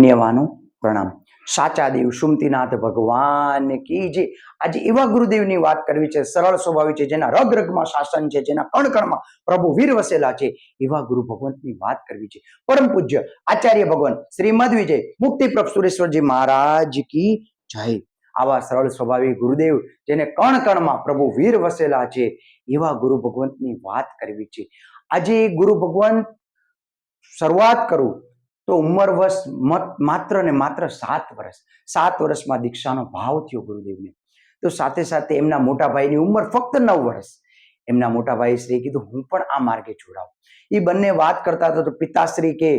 પુણ્યવાનો પ્રણામ। સાચા દેવ સુમતીનાથ ભગવાન કી જય। આજે એવા ગુરુદેવની વાત કરવી છે, સરળ સ્વભાવી છે, જેના રગ રગમાં શાસન છે, જેના કણ કણમાં પ્રભુ વીર વસેલા છે, એવા ગુરુ ભગવંતની વાત કરવી છે। પરમ પૂજ્ય આચાર્ય ભગવાન શ્રીમદ વિજય મુક્તિપ્રભ સુરેશ્વરજી મહારાજ કી જય। આવા સરળ સ્વભાવી ગુરુદેવ જેને કણ કણમાં પ્રભુ વીર વસેલા છે, એવા ગુરુ ભગવંતની વાત કરવી છે। આજે ગુરુ ભગવંત શરૂઆત કરું તો ઉંમર વર્ષ માત્ર ને માત્ર 7 વર્ષ। 7 વર્ષમાં દીક્ષાનો ભાવ થયો ગુરુદેવને। તો સાથે સાથે એમના મોટા ભાઈની ઉંમર ફક્ત 9 વર્ષ। એમના મોટા ભાઈ શ્રી કીધું હું પણ આ માર્ગે જોડાઉં। એ બંને વાત કરતા હતા તો પિતાશ્રી કે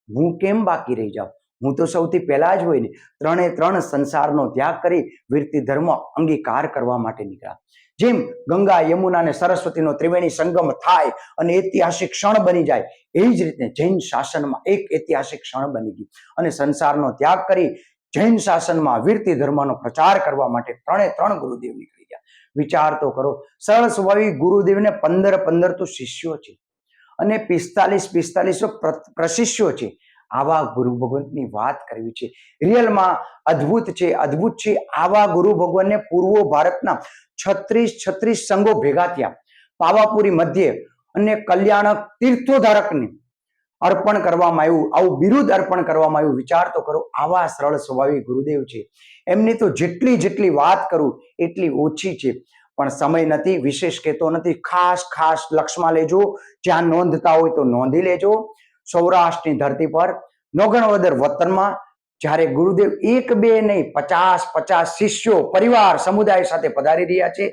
હું કેમ બાકી રહી જાઉં, હું તો સૌથી પહેલા જ હોય ને। ત્રણે ત્રણ સંસારનો ત્યાગ કરી વિરતી ધર્મ અંગીકાર કરવા માટે નીકળ્યા। જેમ ગંગા યમુના અને સરસ્વતીનો ત્રિવેણી સંગમ થાય અને ઐતિહાસિક ક્ષણ બની જાય, એવી જ રીતે જૈન શાસનમાં એક ઐતિહાસિક ક્ષણ બની ગઈ અને સંસારનો ત્યાગ કરી જૈન શાસનમાં વિરતી ધર્મનો પ્રચાર કરવા માટે ત્રણે ત્રણ ગુરુદેવ નીકળી ગયા। વિચાર તો કરો, સરળ સ્વભાવી ગુરુદેવને 15 તો શિષ્યો છે અને 45 પ્રશિષ્યો છે। આવા ગુરુ ભગવંતની વાત કરવી છે। રિયલમાં અદ્ભુત છે, અદ્ભુત છે। આવા ગુરુ ભગવાનને પૂર્વ ભારતના 36 સંઘો ભેગા થયા, પાવાપુરી મધ્યે અને કલ્યાણક તીર્થોધારકને અર્પણ કરવામાં આવ્યું, આવું બિરુદ અર્પણ કરવામાં આવ્યું। વિચાર તો કરો, આવા સરળ સ્વભાવી ગુરુદેવ છે। એમની તો જેટલી વાત કરું એટલી ઓછી છે, પણ સમય નથી, વિશેષ કહેતો નથી। ખાસ લક્ષમાં લેજો, જ્યાં નોંધતા હોય તો નોંધી લેજો। સૌરાષ્ટ્રની ધરતી પર નોગણવદર વતનમાં જ્યારે ગુરુદેવ 1 2 નહીં 50 શિષ્યો પરિવાર સમુદાય સાથે પધારી રહ્યા છે,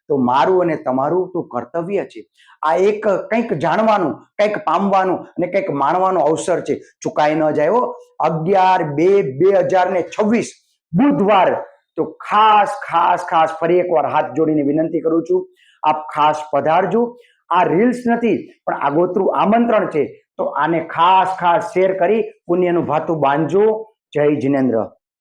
તો મારું અને તમારું તો કર્તવ્ય છે આ એક કંઈક જાણવાનું, કંઈક પામવાનું અને કંઈક માણવાનો અવસર છે। ચુકાઈ ન જાય। 11/2/2026 બુધવાર તો ખાસ ફરી એકવાર હાથ જોડીને વિનંતી કરું છું, આપ ખાસ પધારજો। આ રીલ્સ નથી પણ આગોતરું આમંત્રણ છે, તો આને ખાસ શેર કરી પુણ્યનું ભાથું બાંધજો। જય જિનેન્દ્ર।